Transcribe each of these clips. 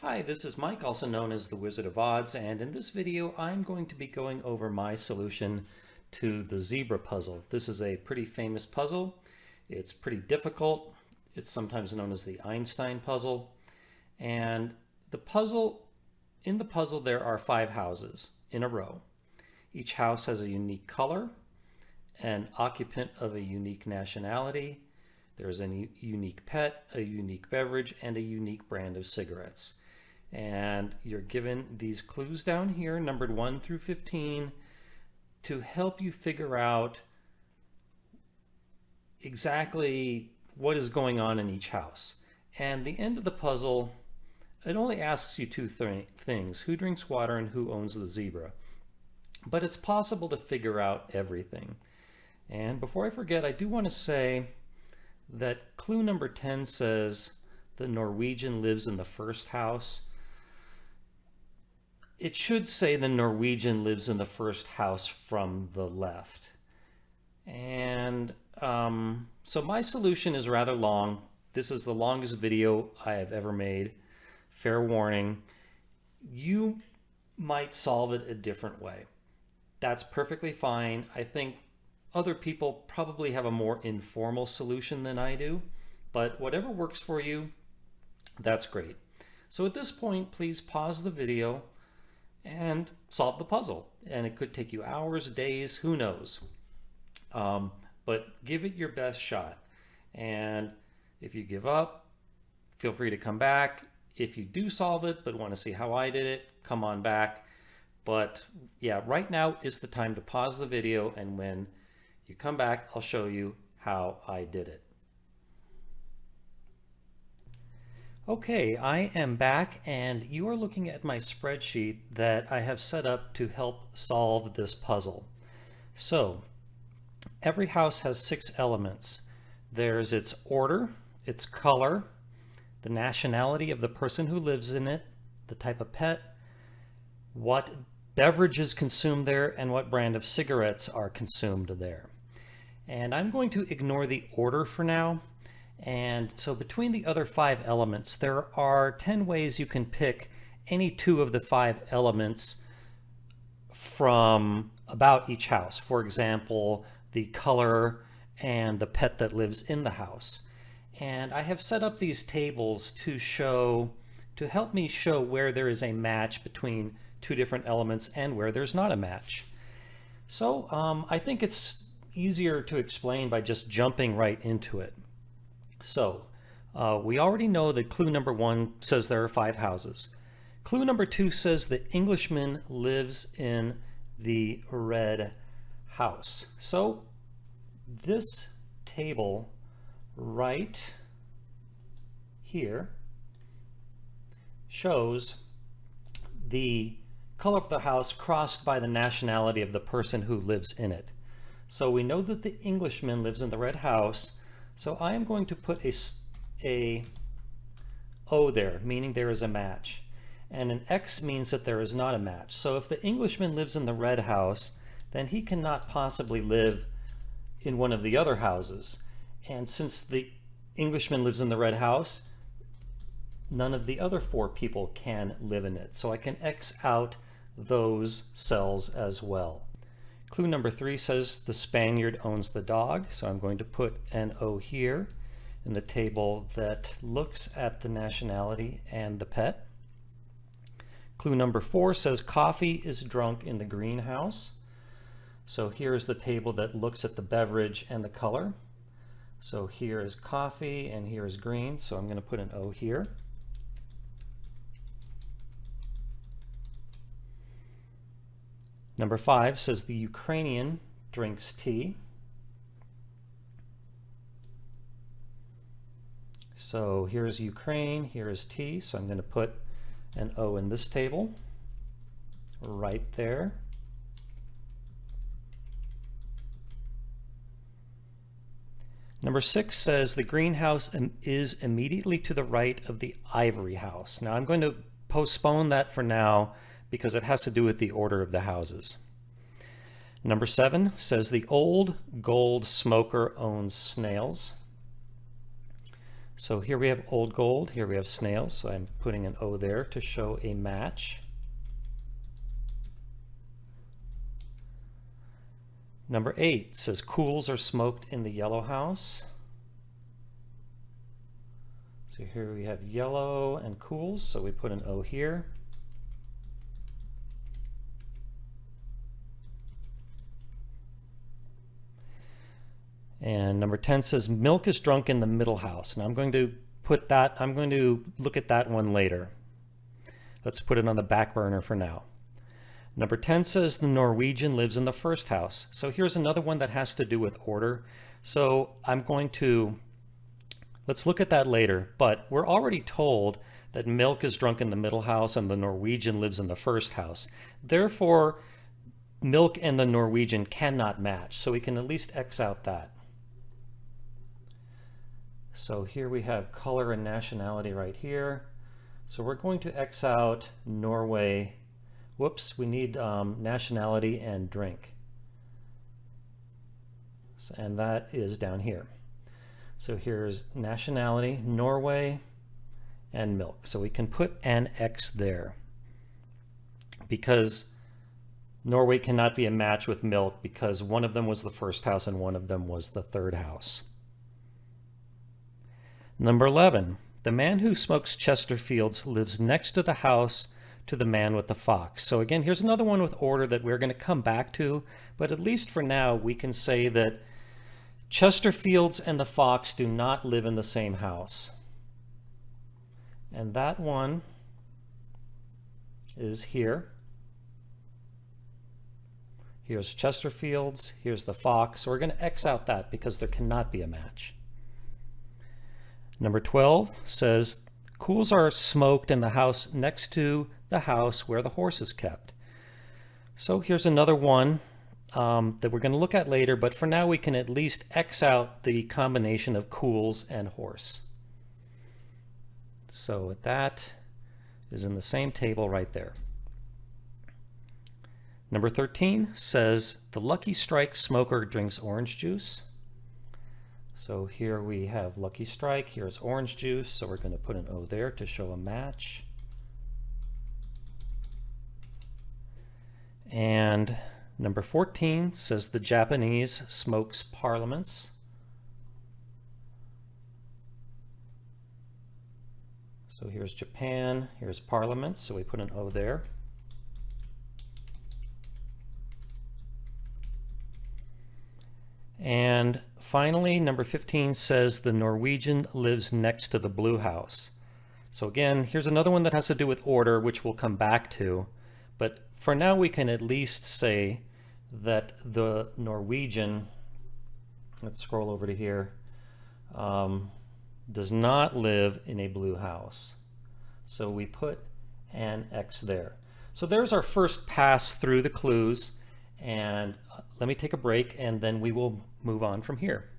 Hi, this is Mike, also known as the Wizard of Odds, and in this video I'm going to be going over my solution to the zebra puzzle. This is a pretty famous puzzle. It's pretty difficult. It's sometimes known as the Einstein puzzle. And in the puzzle there are 5 houses in a row. Each house has a unique color, an occupant of a unique nationality. There's a unique pet, a unique beverage, and a unique brand of cigarettes. And you're given these clues down here, numbered 1 through 15, to help you figure out exactly what is going on in each house. And the end of the puzzle, it only asks you 2 things: who drinks water and who owns the zebra. But it's possible to figure out everything. And before I forget, I do want to say that clue number 10 says the Norwegian lives in the first house. It should say the Norwegian lives in the first house from the left. And so my solution is rather long. This is the longest video I have ever made. Fair warning. You might solve it a different way. That's perfectly fine. I think other people probably have a more informal solution than I do, but whatever works for you, that's great. So at this point, please pause the video and solve the puzzle. And it could take you hours, days, who knows. But give it your best shot. And if you give up, feel free to come back. If you do solve it but want to see how I did it, come on back. But yeah, right now is the time to pause the video, and when you come back, I'll show you how I did it. Okay, I am back, and you are looking at my spreadsheet that I have set up to help solve this puzzle. So, every house has 6 elements. There's its order, its color, the nationality of the person who lives in it, the type of pet, what beverages consumed there, and what brand of cigarettes are consumed there. And I'm going to ignore the order for now. And so between the other 5 elements, there are 10 ways you can pick any 2 of the 5 elements from about each house. For example, the color and the pet that lives in the house. And I have set up these tables to help me show where there is a match between 2 different elements and where there's not a match. So I think it's easier to explain by just jumping right into it. So we already know that clue number 1 says there are 5 houses. Clue number 2 says the Englishman lives in the red house. So this table right here shows the color of the house crossed by the nationality of the person who lives in it. So we know that the Englishman lives in the red house. So I am going to put a O there, meaning there is a match. And an X means that there is not a match. So if the Englishman lives in the red house, then he cannot possibly live in one of the other houses. And since the Englishman lives in the red house, none of the other 4 people can live in it. So I can X out those cells as well. Clue number 3 says the Spaniard owns the dog, so I'm going to put an O here in the table that looks at the nationality and the pet. Clue number 4 says coffee is drunk in the greenhouse. So here's the table that looks at the beverage and the color. So here is coffee and here is green, so I'm going to put an O here. Number 5 says the Ukrainian drinks tea. So here's Ukraine, here is tea, so I'm going to put an O in this table, right there. Number 6 says the greenhouse is immediately to the right of the ivory house. Now I'm going to postpone that for now, because it has to do with the order of the houses. Number 7 says the old gold smoker owns snails. So here we have old gold, here we have snails, so I'm putting an O there to show a match. Number 8 says Kools are smoked in the yellow house. So here we have yellow and Kools, so we put an O here. And number 10 says milk is drunk in the middle house. Now I'm going to look at that one later. Let's put it on the back burner for now. Number 10 says the Norwegian lives in the first house. So here's another one that has to do with order. So let's look at that later, but we're already told that milk is drunk in the middle house and the Norwegian lives in the first house. Therefore, milk and the Norwegian cannot match, so we can at least X out that. So here we have color and nationality right here. So we're going to X out Norway. Whoops, we need nationality and drink. And that is down here. So here's nationality, Norway, and milk. So we can put an X there because Norway cannot be a match with milk because one of them was the first house and one of them was the third house. Number 11, the man who smokes Chesterfields lives next to the house to the man with the fox. So again, here's another one with order that we're going to come back to, but at least for now we can say that Chesterfields and the fox do not live in the same house. And that one is here. Here's Chesterfields, here's the fox. So we're going to X out that because there cannot be a match. Number 12 says Kools are smoked in the house next to the house where the horse is kept. So here's another one that we're going to look at later, but for now we can at least X out the combination of Kools and horse. So that is in the same table right there. Number 13 says the Lucky Strike smoker drinks orange juice. So here we have Lucky Strike, here's orange juice, so we're going to put an O there to show a match. And number 14 says the Japanese smokes parliaments. So here's Japan, here's parliaments, so we put an O there. And finally, number 15 says the Norwegian lives next to the blue house. So again, here's another one that has to do with order, which we'll come back to. But for now, we can at least say that the Norwegian, let's scroll over to here, does not live in a blue house. So we put an X there. So there's our first pass through the clues. And let me take a break and then we will move on from here.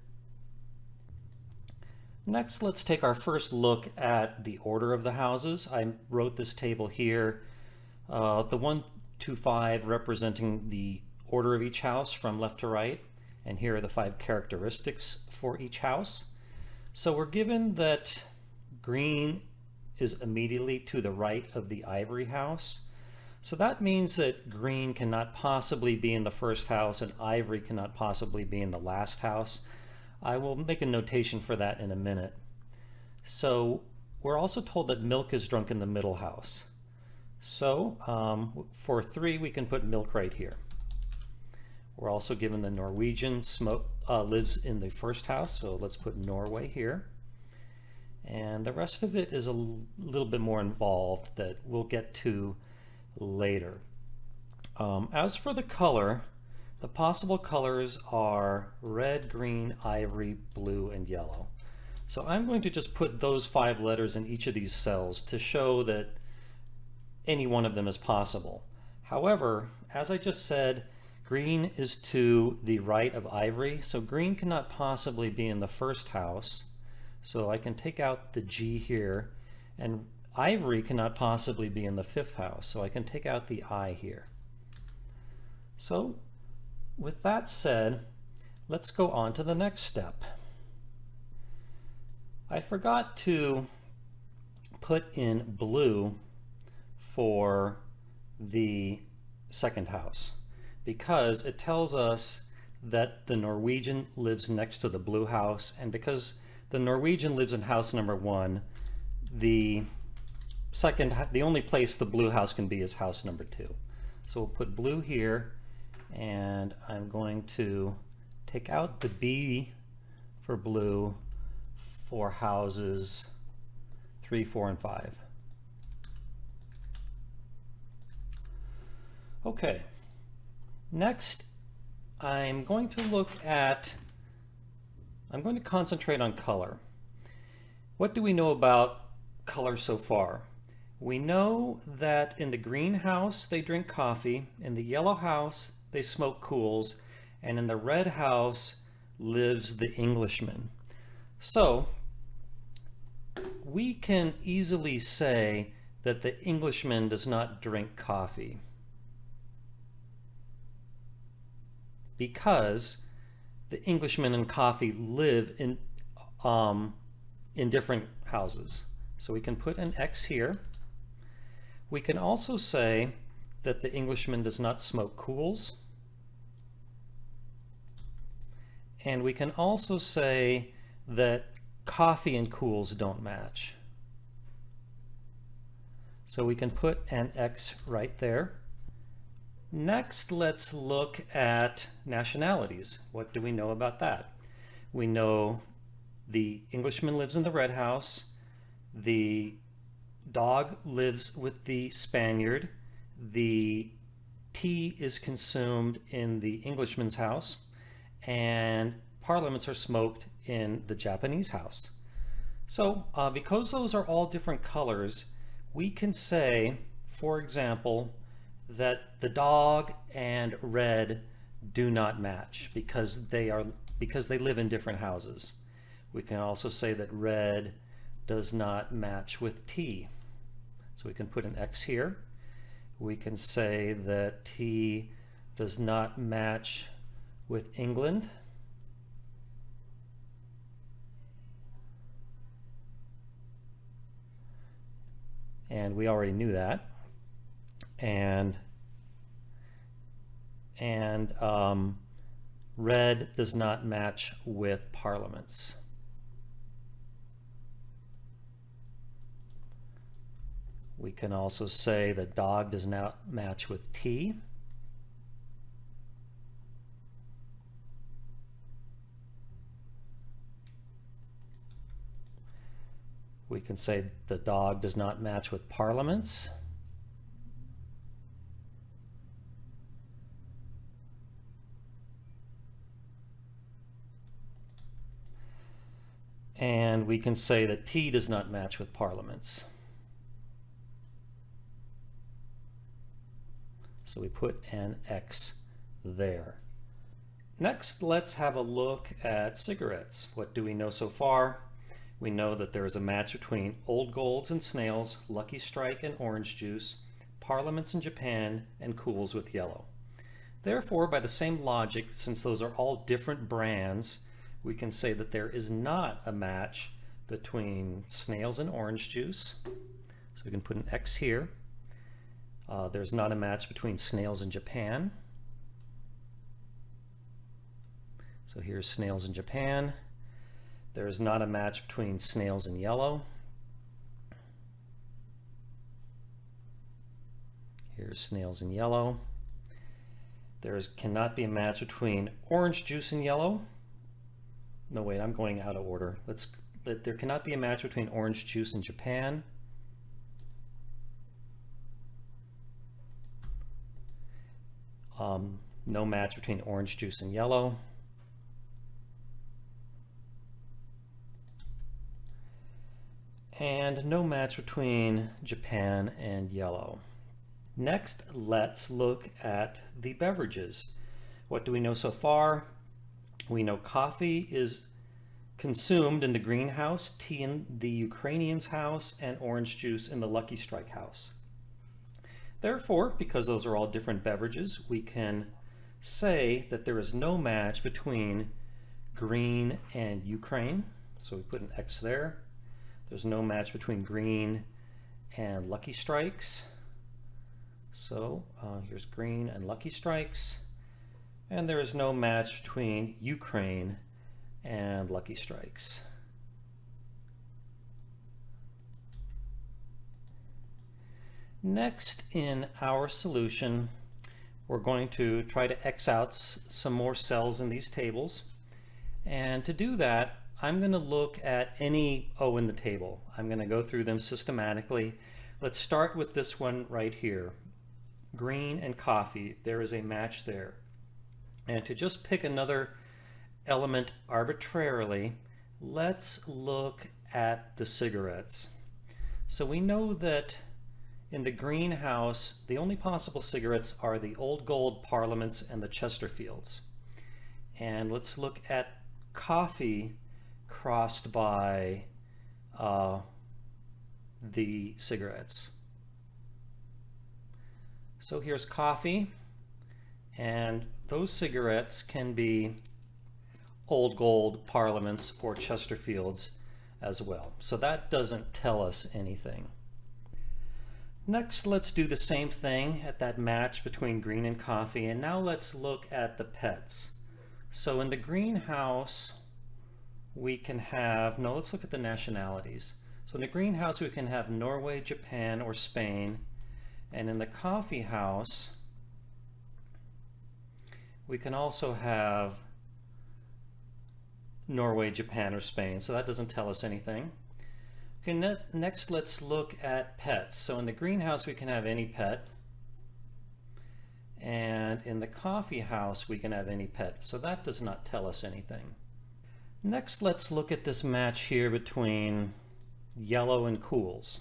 Next, let's take our first look at the order of the houses. I wrote this table here, the 1 to 5 representing the order of each house from left to right, and here are the 5 characteristics for each house. So we're given that green is immediately to the right of the ivory house. So that means that green cannot possibly be in the first house and ivory cannot possibly be in the last house. I will make a notation for that in a minute. So we're also told that milk is drunk in the middle house. So for 3, we can put milk right here. We're also given the Norwegian lives in the first house, so let's put Norway here. And the rest of it is a little bit more involved that we'll get to later. As for the color, the possible colors are red, green, ivory, blue, and yellow. So I'm going to just put those 5 letters in each of these cells to show that any one of them is possible. However, as I just said, green is to the right of ivory, so green cannot possibly be in the first house. So I can take out the G here, and ivory cannot possibly be in the 5th house, so I can take out the I here. So with that said, let's go on to the next step. I forgot to put in blue for the second house because it tells us that the Norwegian lives next to the blue house, and because the Norwegian lives in house number 1, the only place the blue house can be is house number 2. So we'll put blue here, and I'm going to take out the B for blue for houses 3, 4, and 5. Okay, next I'm going to concentrate on color. What do we know about color so far? We know that in the green house they drink coffee, in the yellow house they smoke Kools, and in the red house lives the Englishman. So we can easily say that the Englishman does not drink coffee because the Englishman and coffee live in different houses. So we can put an X here. We can also say that the Englishman does not smoke Kools. And we can also say that coffee and Kools don't match. So we can put an X right there. Next, let's look at nationalities. What do we know about that? We know the Englishman lives in the red house, the dog lives with the Spaniard, the tea is consumed in the Englishman's house, and parliaments are smoked in the Japanese house. So because those are all different colors, we can say, for example, that the dog and red do not match because they live in different houses. We can also say that red does not match with tea. So we can put an X here. We can say that tea does not match with England. And we already knew that. And red does not match with parliaments. We can also say that dog does not match with tea. We can say the dog does not match with parliaments. And we can say that tea does not match with parliaments. So we put an X there. Next, let's have a look at cigarettes. What do we know so far? We know that there is a match between Old Golds and Snails, Lucky Strike and Orange Juice, Parliaments in Japan, and Kools with yellow. Therefore, by the same logic, since those are all different brands, we can say that there is not a match between Snails and Orange Juice. So we can put an X here. There's not a match between Snails and Japan. So here's Snails in Japan. There is not a match between Snails and yellow. Here's Snails in yellow. There cannot be a match between Orange Juice and yellow. No, wait, I'm going out of order. There cannot be a match between Orange Juice and Japan. No match between Orange Juice and yellow. And no match between Japan and yellow. Next, let's look at the beverages. What do we know so far? We know coffee is consumed in the greenhouse, tea in the Ukrainian's house, and orange juice in the Lucky Strike house. Therefore, because those are all different beverages, we can say that there is no match between green and Ukraine. so we put an X there. There's no match between green and Lucky Strikes. So here's green and Lucky Strikes. And there is no match between Ukraine and Lucky Strikes. Next in our solution, we're going to try to X out some more cells in these tables. And to do that, I'm going to look at any O in the table. I'm going to go through them systematically. Let's start with this one right here. Green and coffee. There is a match there. And to just pick another element arbitrarily, let's look at the cigarettes. So we know that in the greenhouse, the only possible cigarettes are the Old Gold Parliaments and the Chesterfields. And let's look at coffee crossed by the cigarettes. So here's coffee, and those cigarettes can be Old Gold Parliaments or Chesterfields as well. So that doesn't tell us anything. Next, let's do the same thing at that match between green and coffee, and now let's look at the pets. So in the greenhouse, we can have, no, let's look at the nationalities. So in the greenhouse, we can have Norway, Japan, or Spain. And in the coffee house, we can also have Norway, Japan, or Spain. So that doesn't tell us anything. Okay, next let's look at pets. So in the greenhouse, we can have any pet. And in the coffee house, we can have any pet. So that does not tell us anything. Next, let's look at this match here between yellow and Kools.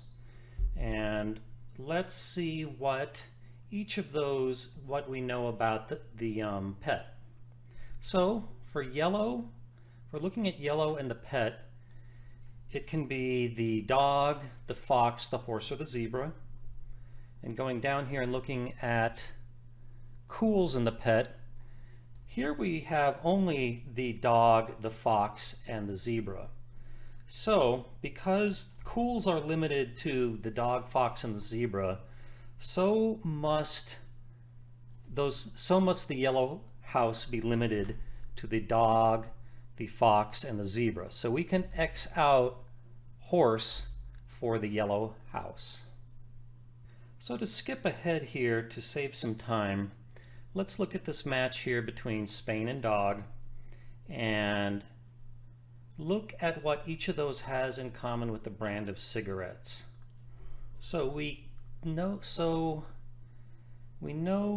And let's see what each of those, what we know about the pet. So for yellow, if we're looking at yellow and the pet, it can be the dog, the fox, the horse, or the zebra. And going down here and looking at Kools and the pet, here we have only the dog, the fox, and the zebra. So because Kools are limited to the dog, fox, and the zebra, so must the yellow house be limited to the dog, the fox, and the zebra. So we can X out horse for the yellow house. So to skip ahead here to save some time, let's look at this match here between Spain and dog and look at what each of those has in common with the brand of cigarettes. So we know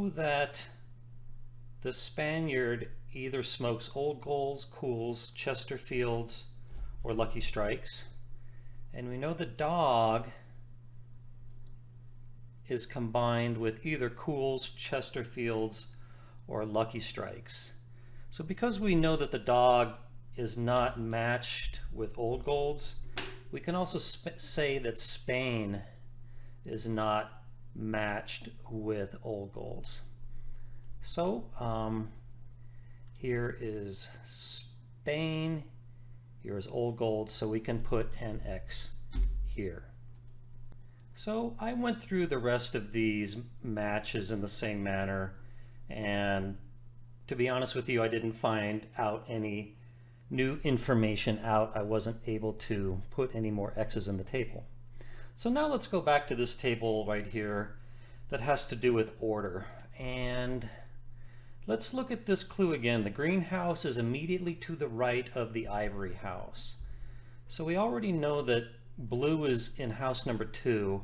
that the Spaniard either smokes Old Golds, Kools, Chesterfields, or Lucky Strikes. And we know the dog is combined with either Kools, Chesterfields, or Lucky Strikes. So because we know that the dog is not matched with Old Golds, we can also say that Spain is not matched with Old Golds. So here is Spain, here is Old Gold, so we can put an X here. So I went through the rest of these matches in the same manner, and to be honest with you, I didn't find out any new information out. I wasn't able to put any more X's in the table. So now let's go back to this table right here that has to do with order. And let's look at this clue again. The greenhouse is immediately to the right of the ivory house. So we already know that blue is in house number 2.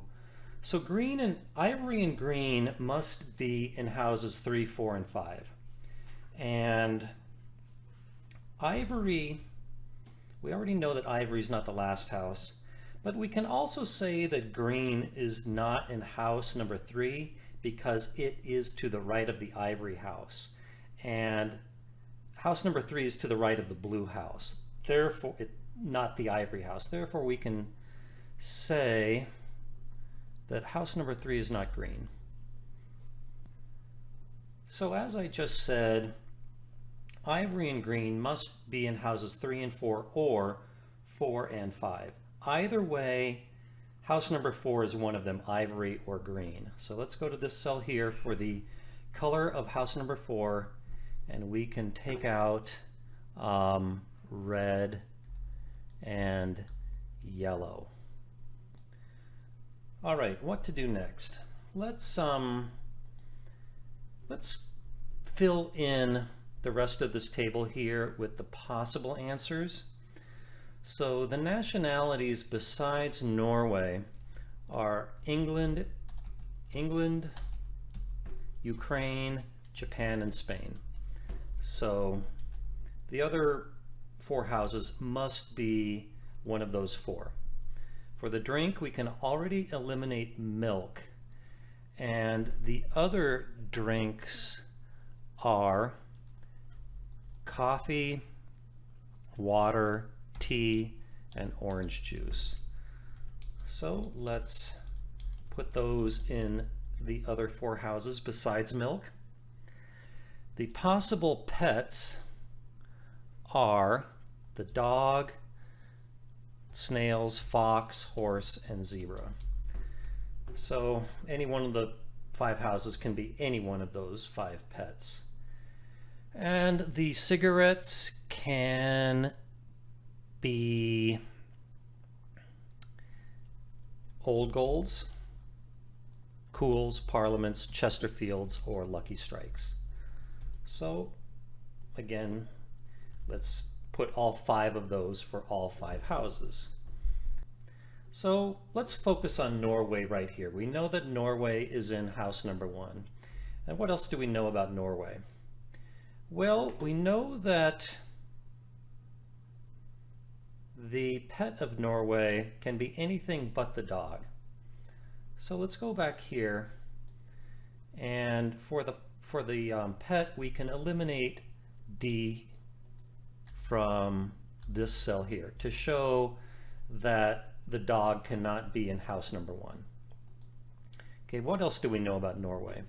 So green and ivory and green must be in houses 3, 4, and 5. And ivory, we already know that ivory is not the last house, but we can also say that green is not in house number 3 because it is to the right of the ivory house. And house number 3 is to the right of the blue house, therefore not the ivory house. Therefore we can say that house number 3 is not green. So as I just said, ivory and green must be in houses 3 and 4 or 4, and 5. Either way, house number 4 is one of them, ivory or green. So let's go to this cell here for the color of house number 4, and we can take out red and yellow. All right, what to do next? Let's fill in the rest of this table here with the possible answers. So the nationalities besides Norway are England, Ukraine, Japan, and Spain. So the other 4 houses must be one of those 4. For the drink, we can already eliminate milk, and the other drinks are coffee, water, tea, and orange juice. So let's put those in the other 4 houses besides milk. The possible pets are the dog, snails, fox, horse, and zebra. So any one of the 5 houses can be any one of those 5 pets. And the cigarettes can be Old Golds, Kools, Parliaments, Chesterfields, or Lucky Strikes. So again, let's put all 5 of those for all 5 houses. So let's focus on Norway right here. We know that Norway is in house number 1. And what else do we know about Norway? Well, we know that the pet of Norway can be anything but the dog. So let's go back here, and for the pet, we can eliminate D from this cell here to show that the dog cannot be in house number 1. Okay, what else do we know about Norway?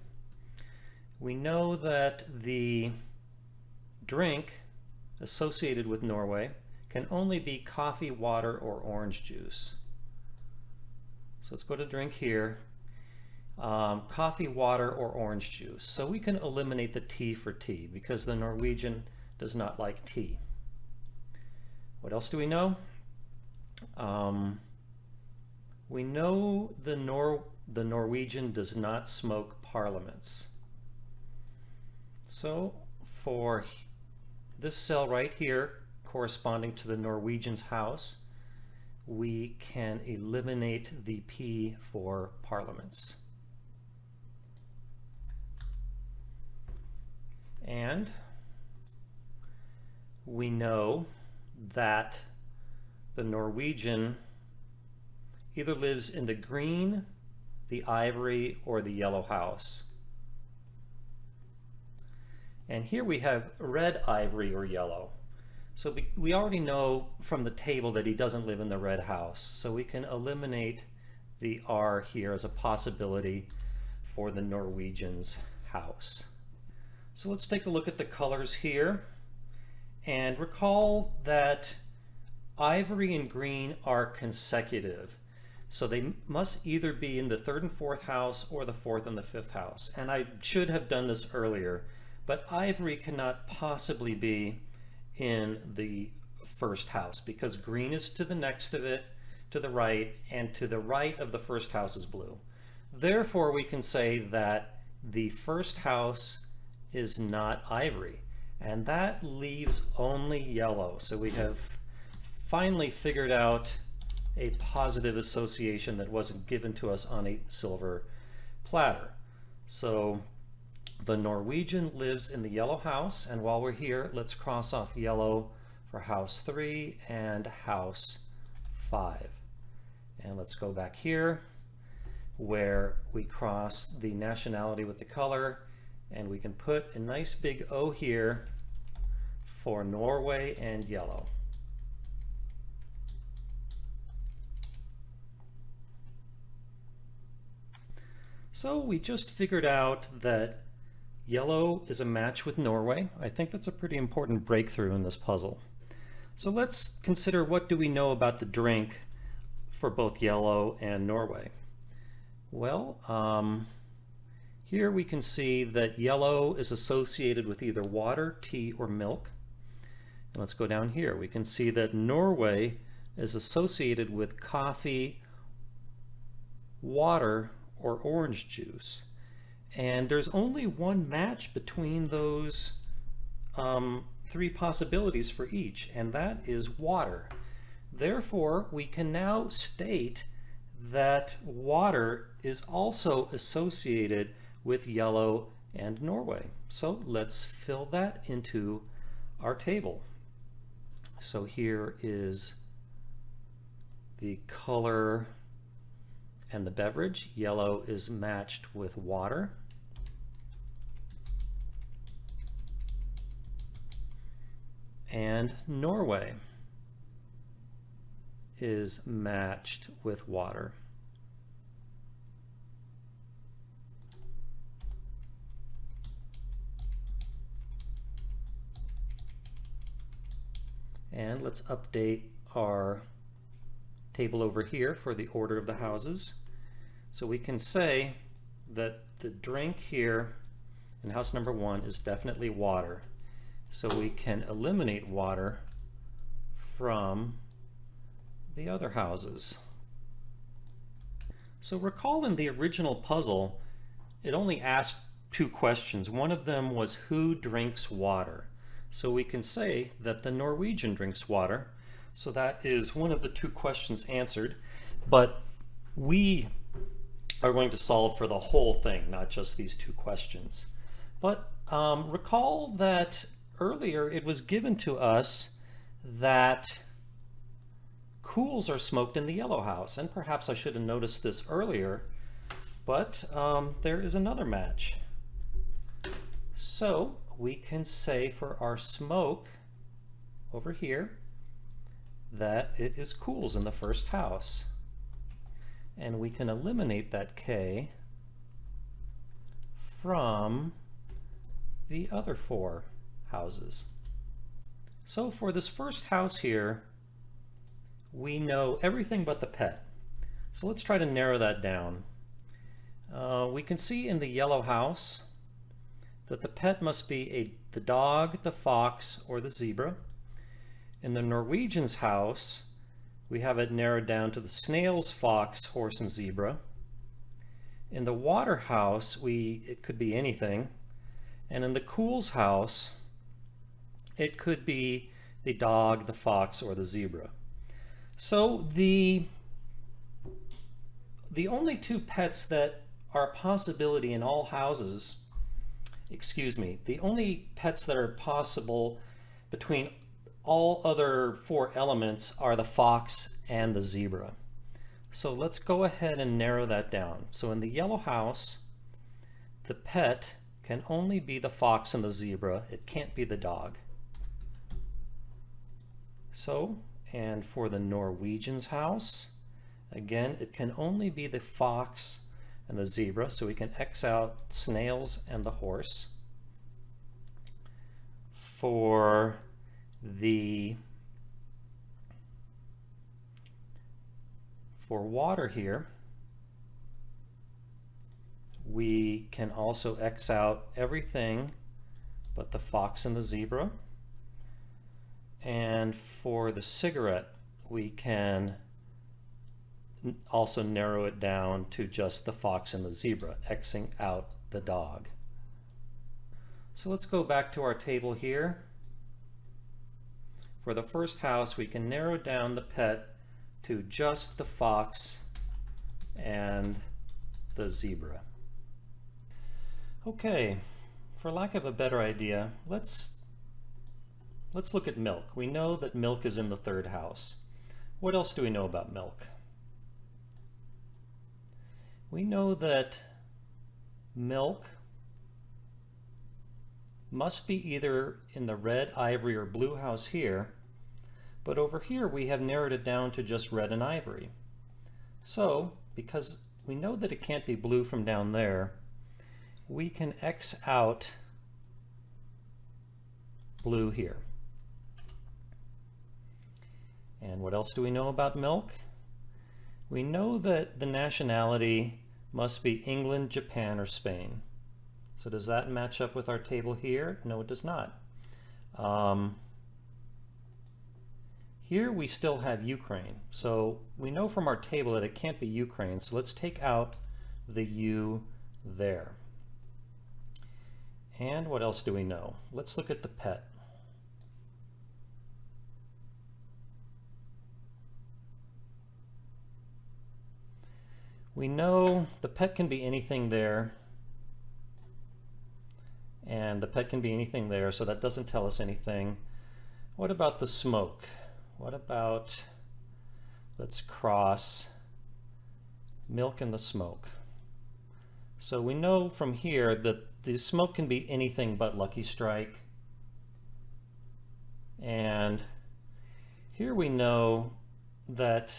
We know that the drink associated with Norway can only be coffee, water, or orange juice. So let's go to drink here. Coffee, water, or orange juice. So we can eliminate the T for tea because the Norwegian does not like tea. What else do we know? We know the Norwegian does not smoke parliaments. So for this cell right here, corresponding to the Norwegian's house, we can eliminate the P for parliaments. And we know that the Norwegian either lives in the green, the ivory, or the yellow house. And here we have red, ivory, or yellow. So we already know from the table that he doesn't live in the red house. So we can eliminate the R here as a possibility for the Norwegian's house. So let's take a look at the colors here. And recall that ivory and green are consecutive. So they must either be in the 3rd and 4th house or the 4th and the 5th house. And I should have done this earlier, but ivory cannot possibly be in the 1st house because green is to the next of it, to the right, and to the right of the 1st house is blue. Therefore, we can say that the 1st house is not ivory, and that leaves only yellow. So we have finally figured out a positive association that wasn't given to us on a silver platter. So the Norwegian lives in the yellow house, and while we're here, let's cross off yellow for house 3 and house 5. And let's go back here where we cross the nationality with the color, and we can put a nice big O here for Norway and yellow. So we just figured out that yellow is a match with Norway. I think that's a pretty important breakthrough in this puzzle. So let's consider, what do we know about the drink for both yellow and Norway? Well, here we can see that yellow is associated with either water, tea, or milk. And let's go down here. We can see that Norway is associated with coffee, water, or orange juice. And there's only one match between those three possibilities for each, and that is water. Therefore, we can now state that water is also associated with yellow and Norway. So let's fill that into our table. So here is the color and the beverage. Yellow is matched with water. And Norway is matched with water. And let's update our table over here for the order of the houses. So we can say that the drink here in house number 1 is definitely water. So we can eliminate water from the other houses. So recall, in the original puzzle, it only asked 2 questions. One of them was, who drinks water? So we can say that the Norwegian drinks water. So that is one of the 2 questions answered. But we are going to solve for the whole thing, not just these 2 questions. But recall that earlier it was given to us that Kools are smoked in the yellow house, and perhaps I should have noticed this earlier, but there is another match. So we can say for our smoke over here that it is Kools in the first house, and we can eliminate that K from the other 4 houses. So for this first house here, we know everything but the pet. So let's try to narrow that down. We can see in the yellow house that the pet must be the dog, the fox, or the zebra. In the Norwegian's house, we have it narrowed down to the snails, fox, horse, and zebra. In the water house, it could be anything. And in the Kools house, it could be the dog, the fox, or the zebra. So the only 2 pets that are a possibility in all houses, the only pets that are possible between all other 4 elements are the fox and the zebra. So let's go ahead and narrow that down. So in the yellow house, the pet can only be the fox and the zebra. It can't be the dog. So, and for the Norwegian's house, again, it can only be the fox and the zebra, so we can X out snails and the horse. For water here, we can also X out everything but the fox and the zebra. And for the cigarette, we can also narrow it down to just the fox and the zebra, Xing out the dog. So let's go back to our table here. For the first house, we can narrow down the pet to just the fox and the zebra. Okay, for lack of a better idea, let's look at milk. We know that milk is in the 3rd house. What else do we know about milk? We know that milk must be either in the red, ivory, or blue house here, but over here we have narrowed it down to just red and ivory. So, because we know that it can't be blue from down there, we can X out blue here. And what else do we know about milk? We know that the nationality must be England, Japan, or Spain. So does that match up with our table here? No, it does not. Here we still have Ukraine. So we know from our table that it can't be Ukraine. So let's take out the U there. And what else do we know? Let's look at the pet. We know the pet can be anything there, and the pet can be anything there, so that doesn't tell us anything. What about the smoke? What about, let's cross milk and the smoke. So we know from here that the smoke can be anything but Lucky Strike. And here we know that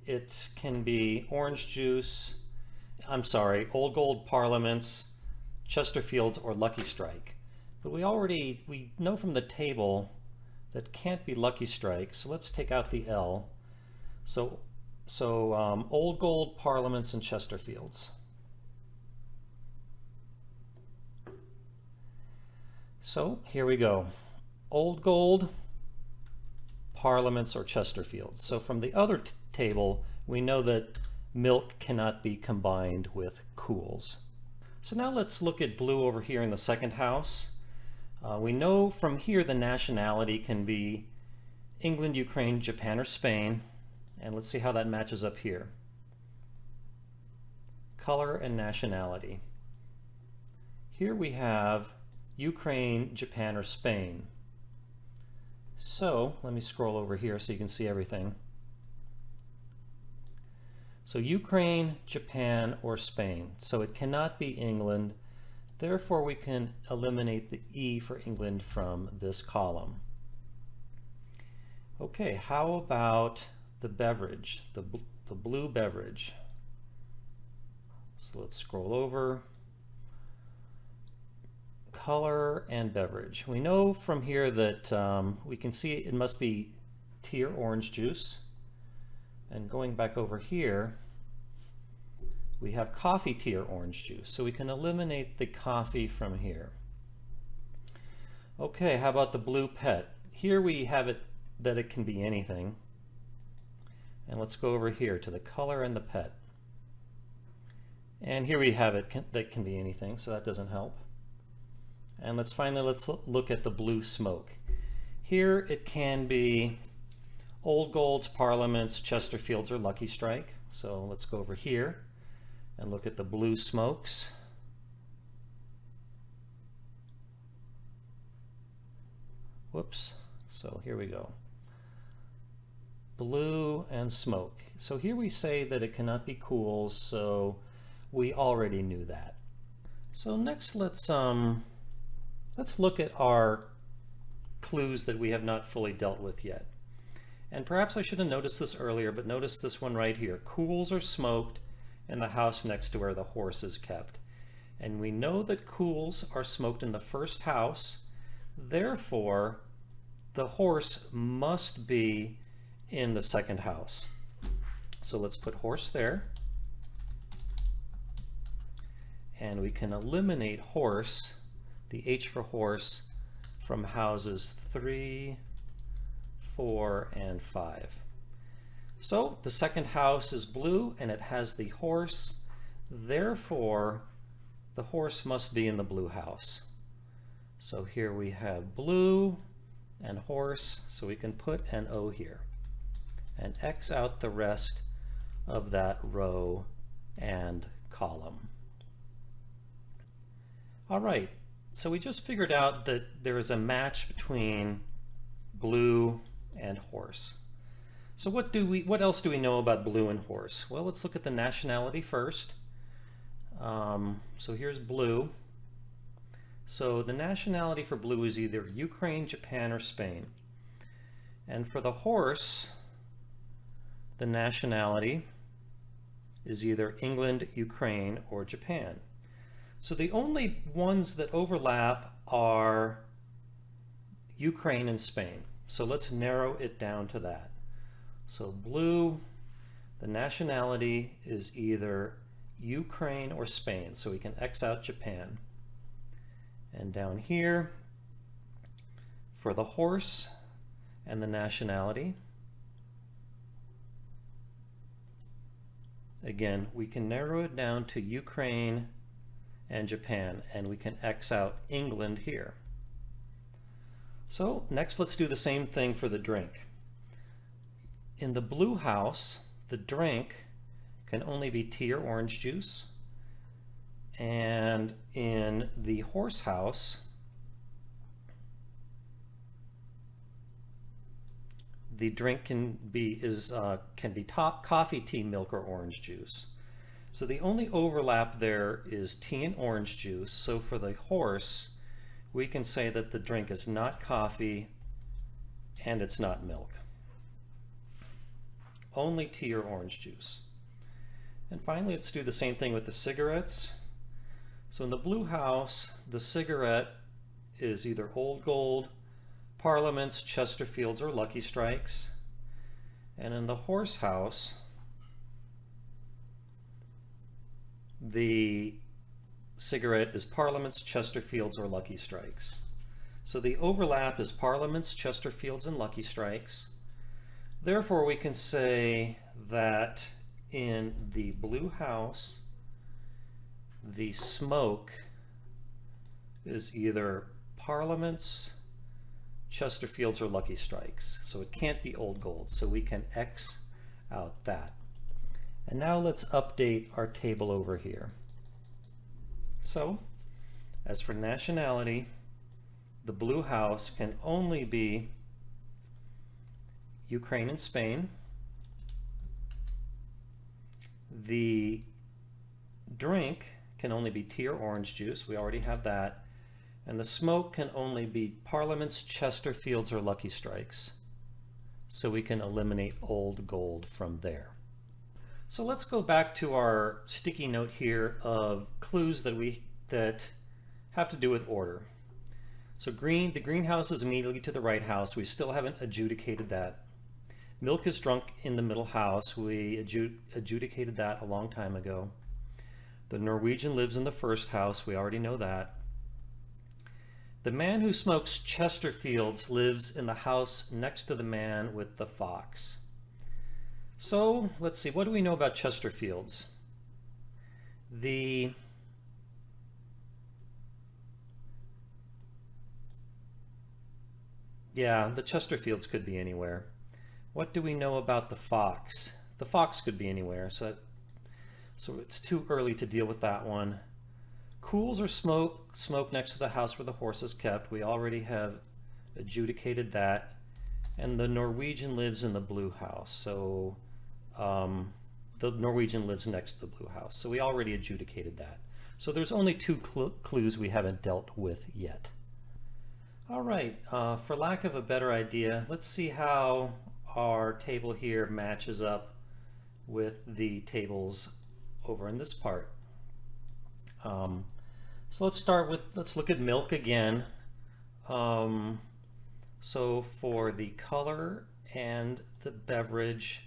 it can be orange juice, Old Gold Parliaments, Chesterfields, or Lucky Strike. But we know from the table that can't be Lucky Strike, so let's take out the L. So Old Gold Parliaments and Chesterfields. So here we go. Old Gold, Parliaments, or Chesterfields. So from the other table, we know that milk cannot be combined with Kools. So now let's look at blue over here in the second house. We know from here the nationality can be England, Ukraine, Japan, or Spain. And let's see how that matches up here. Color and nationality. Here we have Ukraine, Japan, or Spain. So let me scroll over here so you can see everything. So Ukraine, Japan, or Spain. So it cannot be England. Therefore, we can eliminate the E for England from this column. Okay, how about the beverage, the blue beverage? So let's scroll over. Color and beverage. We know from here that we can see it must be tea or orange juice. And going back over here, we have coffee, tea, or orange juice. So we can eliminate the coffee from here. Okay, how about the blue pet? Here we have it that it can be anything. And let's go over here to the color and the pet. And here we have it that can be anything, so that doesn't help. And let's look at the blue smoke. Here it can be Old Golds, Parliaments, Chesterfields, or Lucky Strike. So let's go over here and look at the blue smokes. Whoops. So here we go. Blue and smoke. So here we say that it cannot be Kools, so we already knew that. So next let's look at our clues that we have not fully dealt with yet. And perhaps I should have noticed this earlier, but notice this one right here. Kools are smoked in the house next to where the horse is kept. And we know that Kools are smoked in the first house. Therefore, the horse must be in the second house. So let's put horse there. And we can eliminate horse, the H for horse, from houses 3, 4, and 5. So the second house is blue and it has the horse. Therefore, the horse must be in the blue house. So here we have blue and horse, so we can put an O here and X out the rest of that row and column. All right, so we just figured out that there is a match between blue and horse. So what else do we know about blue and horse? Well, let's look at the nationality first. So here's blue. So the nationality for blue is either Ukraine, Japan, or Spain. And for the horse, the nationality is either England, Ukraine, or Japan. So the only ones that overlap are Ukraine and Spain. So let's narrow it down to that. So blue, the nationality is either Ukraine or Spain, so we can X out Japan. And down here, for the horse and the nationality, again, we can narrow it down to Ukraine and Japan, and we can X out England here. So next, let's do the same thing for the drink. In the blue house, the drink can only be tea or orange juice. And in the horse house, the drink can be coffee, tea, milk, or orange juice. So the only overlap there is tea and orange juice. So for the horse, we can say that the drink is not coffee and it's not milk. Only tea or orange juice. And finally, let's do the same thing with the cigarettes. So in the blue house, the cigarette is either Old Gold, Parliaments, Chesterfields, or Lucky Strikes. And in the horse house, the cigarette is Parliaments, Chesterfields, or Lucky Strikes. So the overlap is Parliaments, Chesterfields, and Lucky Strikes. Therefore, we can say that in the blue house, the smoke is either Parliaments, Chesterfields, or Lucky Strikes. So it can't be Old Gold. So we can X out that. And now let's update our table over here. So, as for nationality, the blue house can only be Ukraine and Spain. The drink can only be tea or orange juice. We already have that. And the smoke can only be Parliaments, Chesterfields, or Lucky Strikes. So we can eliminate Old Gold from there. So let's go back to our sticky note here of clues that have to do with order. So the greenhouse is immediately to the right house. We still haven't adjudicated that. Milk is drunk in the middle house. We adjudicated that a long time ago. The Norwegian lives in the first house. We already know that. The man who smokes Chesterfields lives in the house next to the man with the fox. So let's see, what do we know about Chesterfields? The Chesterfields could be anywhere. What do we know about the fox? The fox could be anywhere, so it's too early to deal with that one. Kools or smoke next to the house where the horse is kept. We already have adjudicated that. And the Norwegian lives in the blue house. So the Norwegian lives next to the blue house. So we already adjudicated that. So there's only two clues we haven't dealt with yet. All right, for lack of a better idea, let's see how our table here matches up with the tables over in this part. So let's look at milk again. So for the color and the beverage,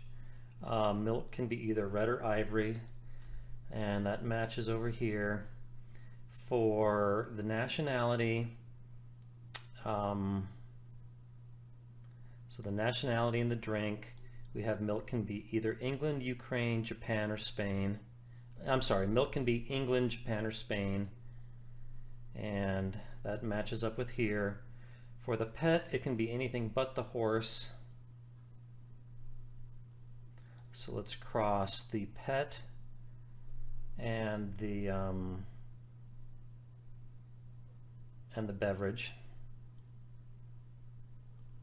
milk can be either red or ivory, and that matches over here. For the nationality, so the nationality in the drink, we have milk can be either England, Ukraine, Japan, or Spain. I'm sorry, milk can be England, Japan, or Spain, and that matches up with here. For the pet, it can be anything but the horse. So let's cross the pet and the beverage.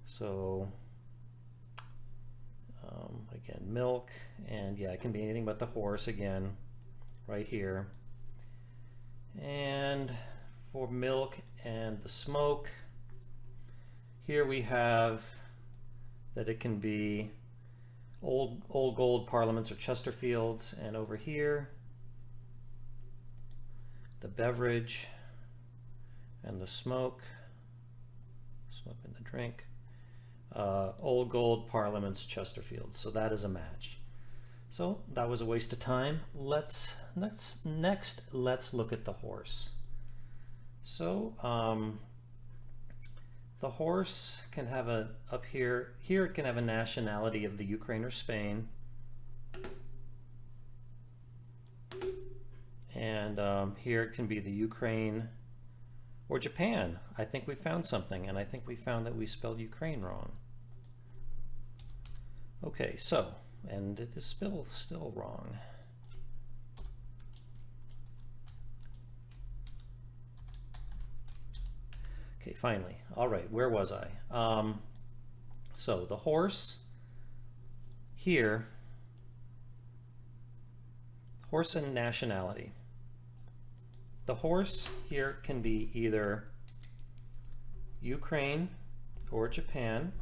So again, milk, and yeah, it can be anything but the horse again, right here. And for milk and the smoke, here we have that it can be Old Gold, Parliaments, or Chesterfields, and over here, the beverage and the smoke in the drink. Old Gold, Parliaments, Chesterfields. So that is a match. So that was a waste of time. Next, let's look at the horse. So the horse can have up here it can have a nationality of the Ukraine or Spain. And here it can be the Ukraine or Japan. I think we found something, and I think we found that we spelled Ukraine wrong. Okay, so, and it is still wrong. Okay, finally. All right, where was I? So the horse here, horse and nationality. The horse here can be either Ukraine or Japan,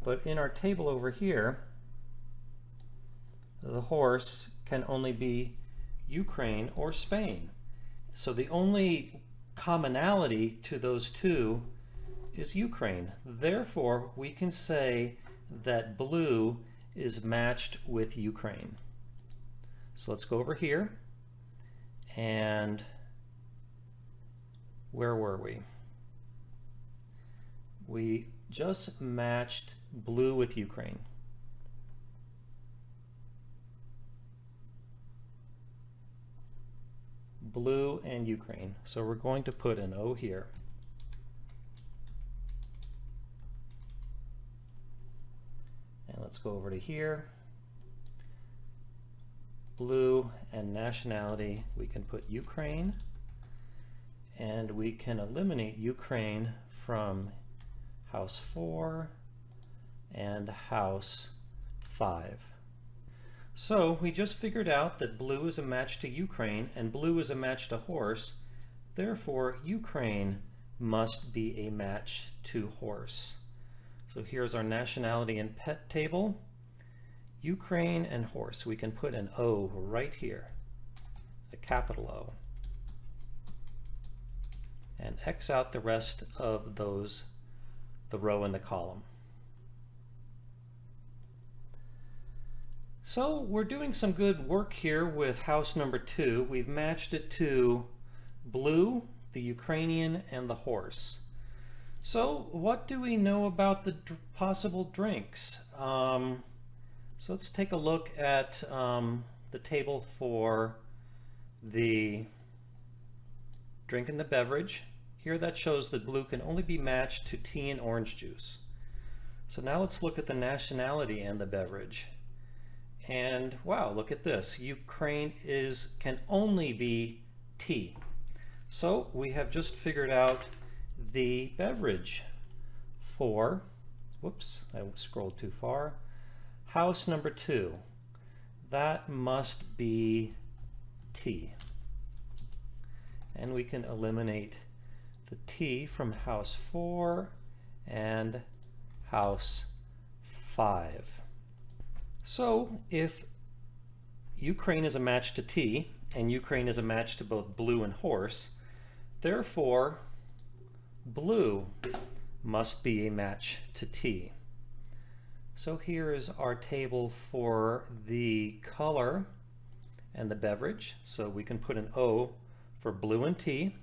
but in our table over here, the horse can only be Ukraine or Spain. So the only commonality to those two is Ukraine. Therefore, we can say that blue is matched with Ukraine. So let's go over here, and where were we? We just matched blue with Ukraine. Blue and Ukraine. So we're going to put an O here. And let's go over to here. Blue and nationality, we can put Ukraine, and we can eliminate Ukraine from house 4 and house 5. So we just figured out that blue is a match to Ukraine and blue is a match to horse. Therefore, Ukraine must be a match to horse. So here's our nationality and pet table. Ukraine and horse. We can put an O right here, a capital O, and X out the rest of those, the row and the column. So we're doing some good work here with house number 2. We've matched it to blue, the Ukrainian, and the horse. So what do we know about the possible drinks? So let's take a look at the table for the drink and the beverage. Here that shows that blue can only be matched to tea and orange juice. So now let's look at the nationality and the beverage. And wow, look at this. Ukraine can only be tea. So we have just figured out the beverage for, whoops, I scrolled too far. House number 2, that must be tea. And we can eliminate the tea from house 4 and house 5. So if Ukraine is a match to tea and Ukraine is a match to both blue and horse, therefore blue must be a match to tea. So here is our table for the color and the beverage. So we can put an O for blue and tea.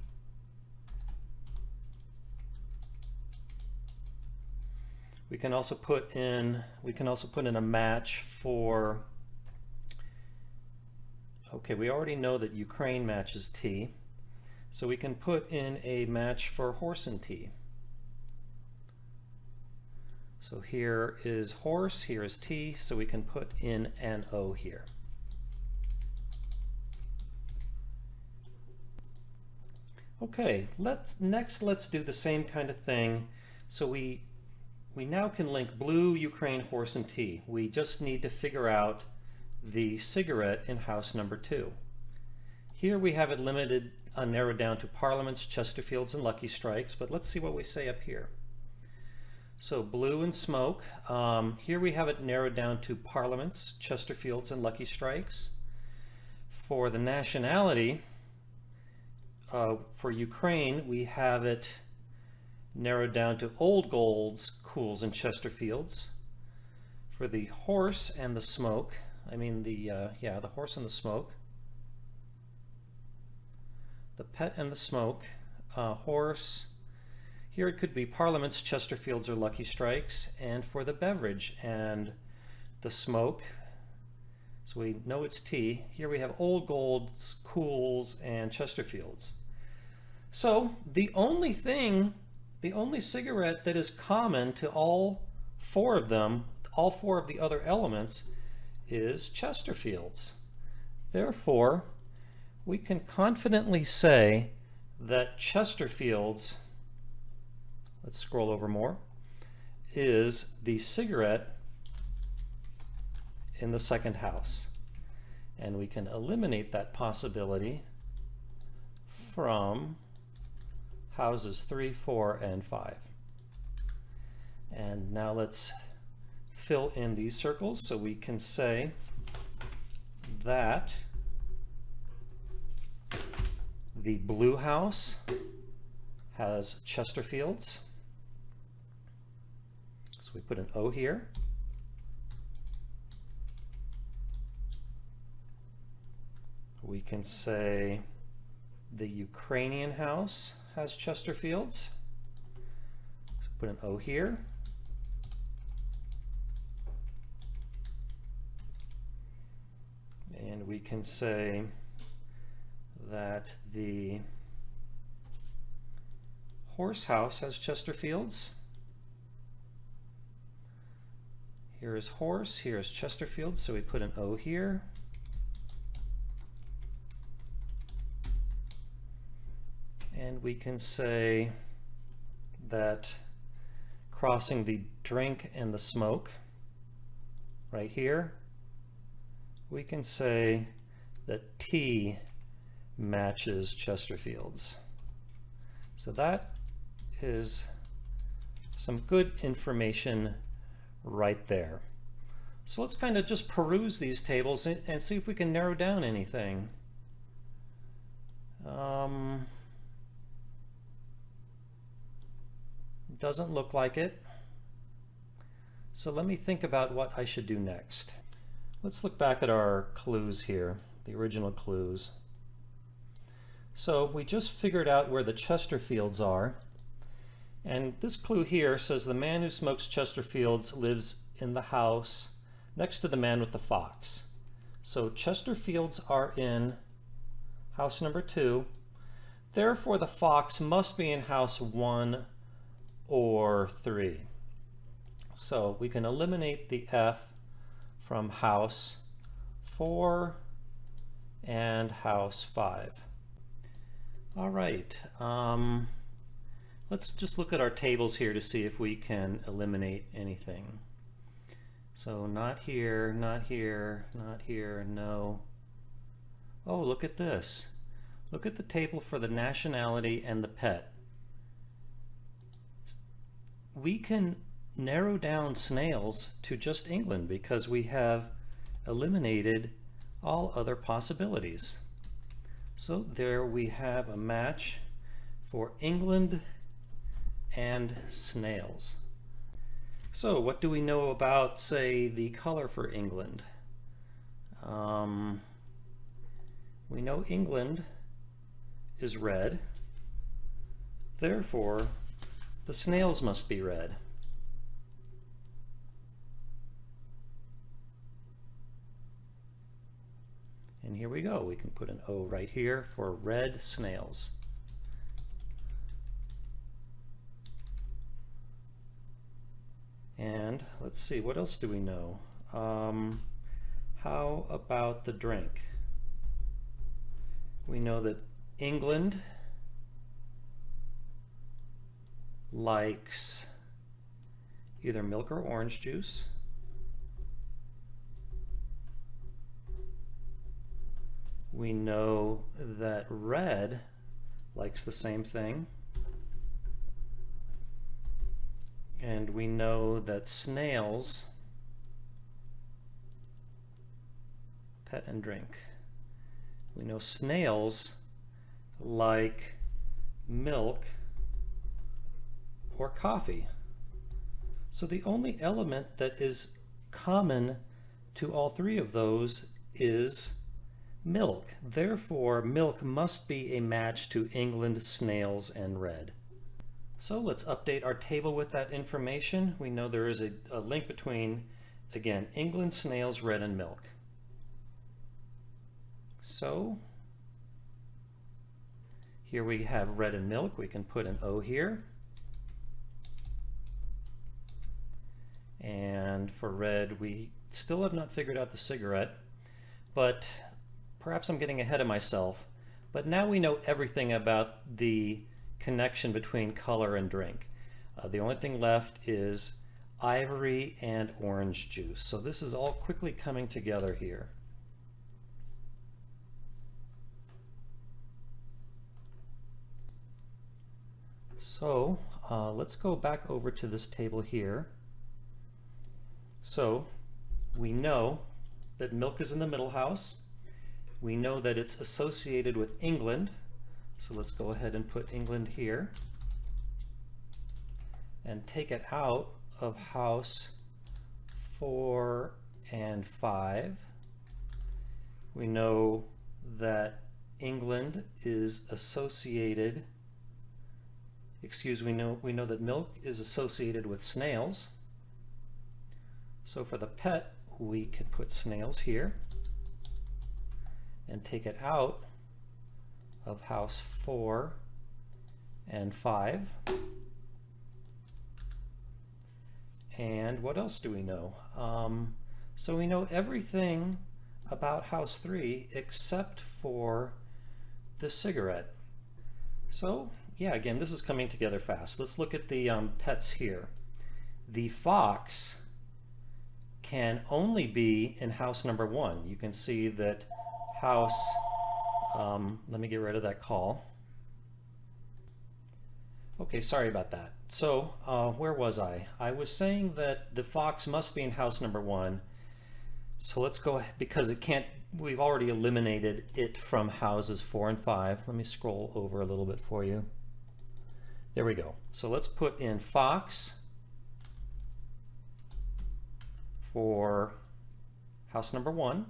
We can also put in a match for, okay, we already know that Ukraine matches tea. So we can put in a match for horse and tea. So here is horse, here is tea, so we can put in an O here. Okay, let's do the same kind of thing. So we now can link blue, Ukraine, horse, and tea. We just need to figure out the cigarette in house number 2. Here we have it limited, narrowed down to Parliaments, Chesterfields, and Lucky Strikes, but let's see what we say up here. So blue and smoke. Here we have it narrowed down to Parliaments, Chesterfields, and Lucky Strikes. For the nationality, for Ukraine, we have it narrowed down to Old Golds, Kools, and Chesterfields. For the horse and the smoke, the horse and the smoke. The pet and the smoke. Horse, here it could be Parliaments, Chesterfields, or Lucky Strikes. And for the beverage and the smoke, so we know it's tea. Here we have Old Golds, Kools, and Chesterfields. So the only cigarette that is common to all four of them, all four of the other elements, is Chesterfields. Therefore, we can confidently say that Chesterfields, let's scroll over more, is the cigarette in the second house. And we can eliminate that possibility from houses 3, 4, and 5. And now let's fill in these circles so we can say that the blue house has Chesterfields. So we put an O here. We can say the Ukrainian house has Chesterfields. So put an O here. And we can say that the horse house has Chesterfields. Here is horse, here is Chesterfields, so we put an O here. And we can say that crossing the drink and the smoke right here, we can say that tea matches Chesterfields. So that is some good information right there. So let's kind of just peruse these tables and see if we can narrow down anything. Doesn't look like it. So let me think about what I should do next. Let's look back at our clues here, the original clues. So we just figured out where the Chesterfields are. And this clue here says the man who smokes Chesterfields lives in the house next to the man with the fox. So Chesterfields are in house number 2. Therefore, the fox must be in house 1 or 3. So we can eliminate the F from house 4 and house 5. All right, let's just look at our tables here to see if we can eliminate anything. So not here, not here, not here, no. Oh, look at this. Look at the table for the nationality and the pet. We can narrow down snails to just England because we have eliminated all other possibilities. So there we have a match for England and snails. So what do we know about, say, the color for England? We know England is red. Therefore, the snails must be red. And here we go. We can put an O right here for red snails. And let's see, what else do we know? How about the drink? We know that England likes either milk or orange juice. We know that red likes the same thing. And we know that snails, pet and drink. We know snails like milk or coffee. So the only element that is common to all three of those is milk. Therefore, milk must be a match to England, snails, and red. So let's update our table with that information. We know there is a link between, again, England, snails, red, and milk. So here we have red and milk. We can put an O here. And for red, we still have not figured out the cigarette, but perhaps I'm getting ahead of myself. But now we know everything about the connection between color and drink. The only thing left is ivory and orange juice. So this is all quickly coming together here. So let's go back over to this table here. So we know that milk is in the middle house. We know that it's associated with England. So let's go ahead and put England here and take it out of house 4 and 5. We know that England is associated, we know that milk is associated with snails. So for the pet, we could put snails here and take it out of house 4 and 5. And what else do we know? So we know everything about house 3 except for the cigarette. So yeah, again, this is coming together fast. Let's look at the pets here. The fox can only be in house number 1. You can see that house, let me get rid of that call. Okay, sorry about that. So where was I? I was saying that the fox must be in house number 1. So let's go, because it can't, we've already eliminated it from houses 4 and 5. Let me scroll over a little bit for you. There we go. So let's put in fox for house number 1.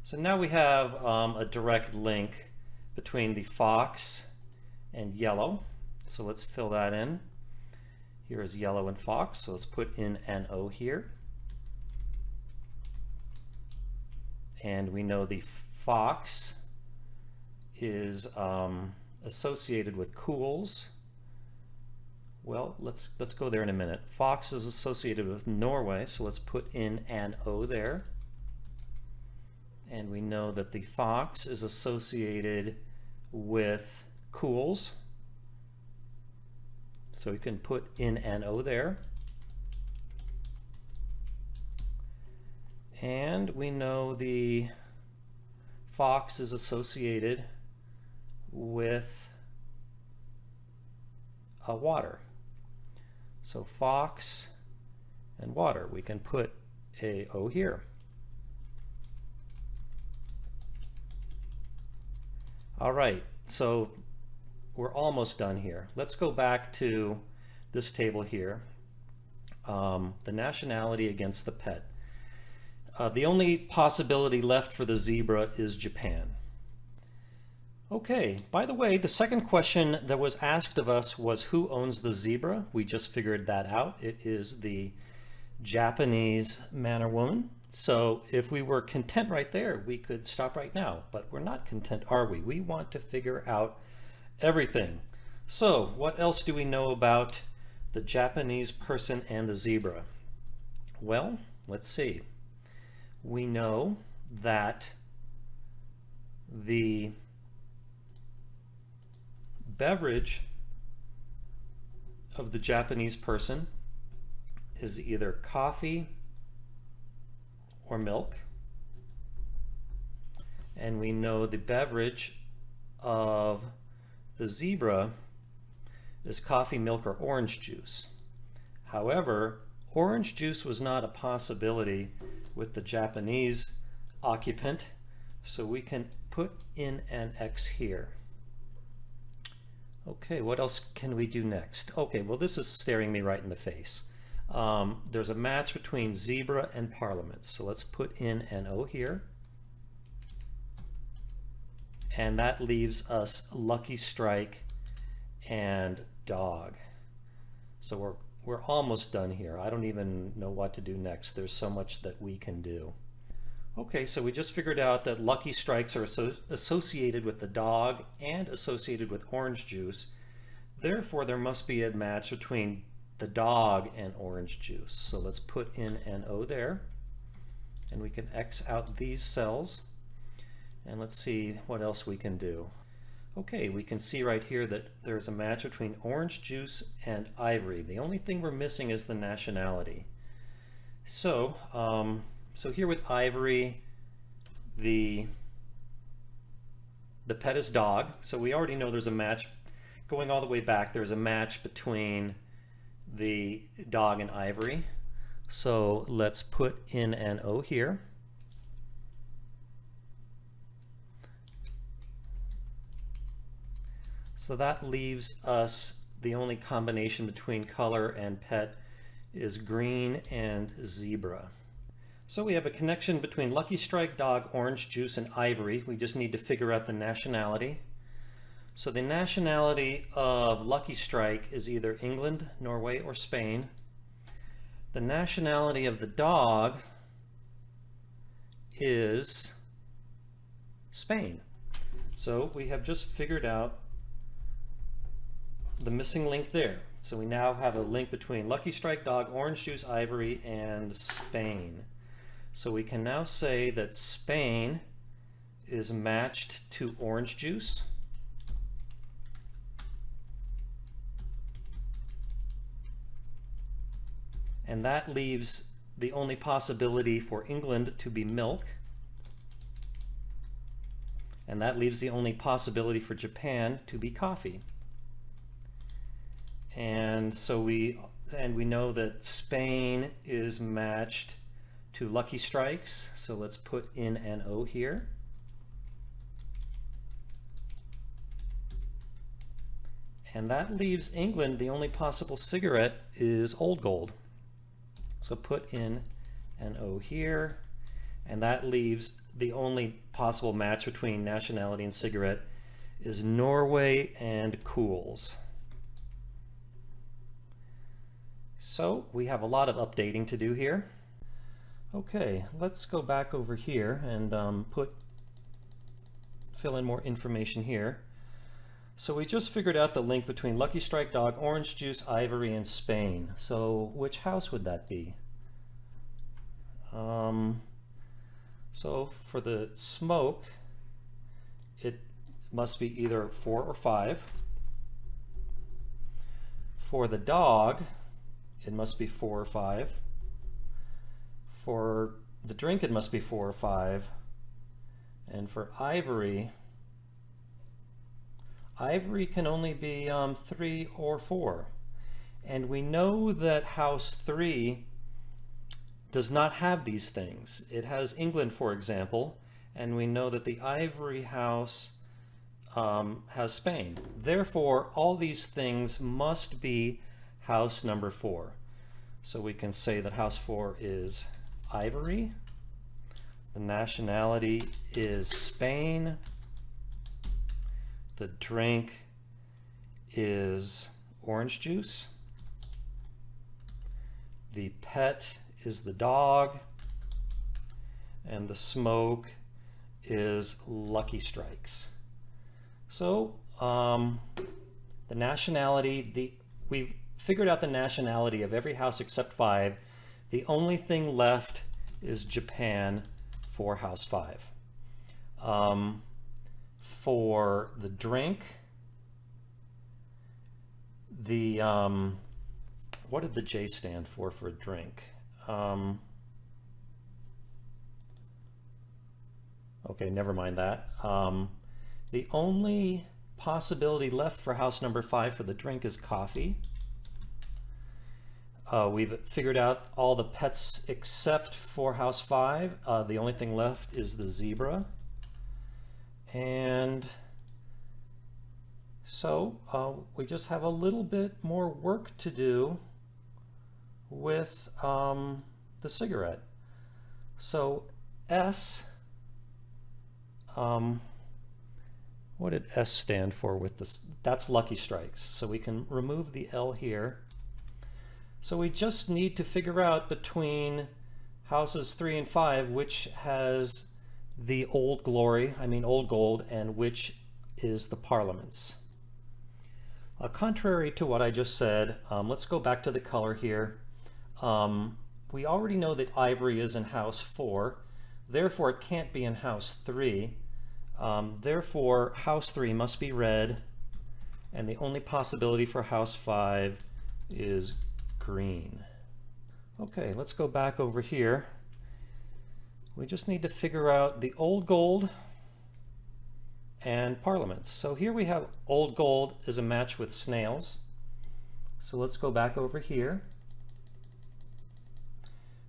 So now we have a direct link between the fox and yellow. So let's fill that in. Here is yellow and fox, so let's put in an O here. And we know the fox is associated with Kools. Well, let's go there in a minute. Fox is associated with Norway, so let's put in an O there. And we know that the fox is associated with Kools. So we can put in an O there. And we know the fox is associated with water. So fox and water, we can put a O here. All right, so we're almost done here. Let's go back to this table here. The nationality against the pet. The only possibility left for the zebra is Japan. Okay, by the way, the second question that was asked of us was who owns the zebra? We just figured that out. It is the Japanese man or woman. So if we were content right there, we could stop right now, but we're not content, are we? We want to figure out everything. So what else do we know about the Japanese person and the zebra? Well, let's see. We know that the beverage of the Japanese person is either coffee or milk. And we know the beverage of the zebra is coffee, milk, or orange juice. However, orange juice was not a possibility with the Japanese occupant, so we can put in an X here. Okay, what else can we do next? Okay, well, this is staring me right in the face. There's a match between zebra and parliament. So let's put in an O here. And that leaves us lucky strike and dog. So we're almost done here. I don't even know what to do next. There's so much that we can do. Okay, so we just figured out that lucky strikes are associated with the dog and associated with orange juice. Therefore, there must be a match between the dog and orange juice. So let's put in an O there, and we can X out these cells. And let's see what else we can do. Okay, we can see right here that there's a match between orange juice and ivory. The only thing we're missing is the nationality. So, so here with ivory, the pet is dog. So we already know there's a match. Going all the way back, there's a match between the dog and ivory. So let's put in an O here. So that leaves us the only combination between color and pet is green and zebra. So we have a connection between lucky strike, dog, orange juice, and ivory. We just need to figure out the nationality. So the nationality of lucky strike is either England, Norway, or Spain. The nationality of the dog is Spain. So we have just figured out the missing link there. So we now have a link between lucky strike, dog, orange juice, ivory, and Spain. So we can now say that Spain is matched to orange juice. And that leaves the only possibility for England to be milk. And that leaves the only possibility for Japan to be coffee. And so we know that Spain is matched to lucky strikes. So let's put in an O here. And that leaves England, the only possible cigarette is Old Gold. So put in an O here. And that leaves the only possible match between nationality and cigarette is Norway and Kools. So we have a lot of updating to do here. Okay, let's go back over here and fill in more information here. So we just figured out the link between lucky strike, dog, orange juice, ivory, and Spain. So which house would that be? So for the smoke, it must be either 4 or 5. For the dog, it must be 4 or 5. For the drink, it must be 4 or 5. And for ivory, ivory can only be 3 or 4. And we know that house 3 does not have these things. It has England, for example, and we know that the ivory house has Spain. Therefore, all these things must be house number 4. So we can say that house 4 is ivory, the nationality is Spain, the drink is orange juice, the pet is the dog, and the smoke is lucky strikes. So the nationality, we've figured out the nationality of every house except 5. The only thing left is Japan for house 5. For the drink, the what did the J stand for drink? Okay, never mind that. The only possibility left for house number 5 for the drink is coffee. We've figured out all the pets except for house 5. The only thing left is the zebra. And So we just have a little bit more work to do with the cigarette. So S, what did S stand for with this? That's Lucky Strikes. So we can remove the L here. So we just need to figure out between houses 3 and 5 which has the old glory, old gold, and which is the Parliaments. Contrary to what I just said, let's go back to the color here. We already know that ivory is in house 4, therefore it can't be in house 3. Therefore house 3 must be red, and the only possibility for house 5 is green. Okay, let's go back over here. We just need to figure out the old gold and Parliaments. So here we have old gold is a match with snails. So let's go back over here.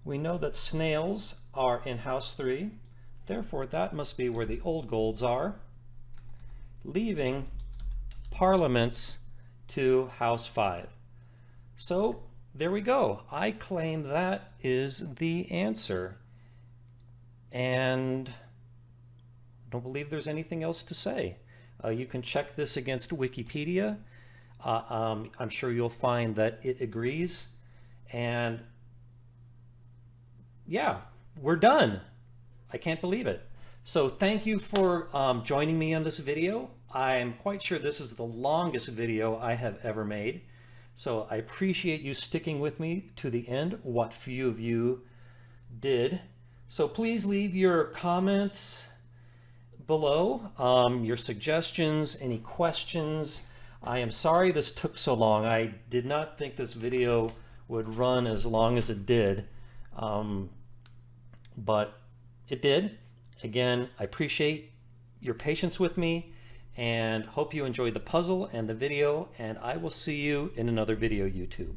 We know that snails are in house 3, therefore that must be where the old golds are, leaving Parliaments to house 5. So there we go. I claim that is the answer. And I don't believe there's anything else to say. You can check this against Wikipedia. I'm sure you'll find that it agrees. And yeah, we're done. I can't believe it. So thank you for joining me on this video. I am quite sure this is the longest video I have ever made. So I appreciate you sticking with me to the end, what few of you did. So please leave your comments below, your suggestions, any questions. I am sorry this took so long. I did not think this video would run as long as it did, but it did. Again, I appreciate your patience with me and hope you enjoyed the puzzle and the video, and I will see you in another video, YouTube.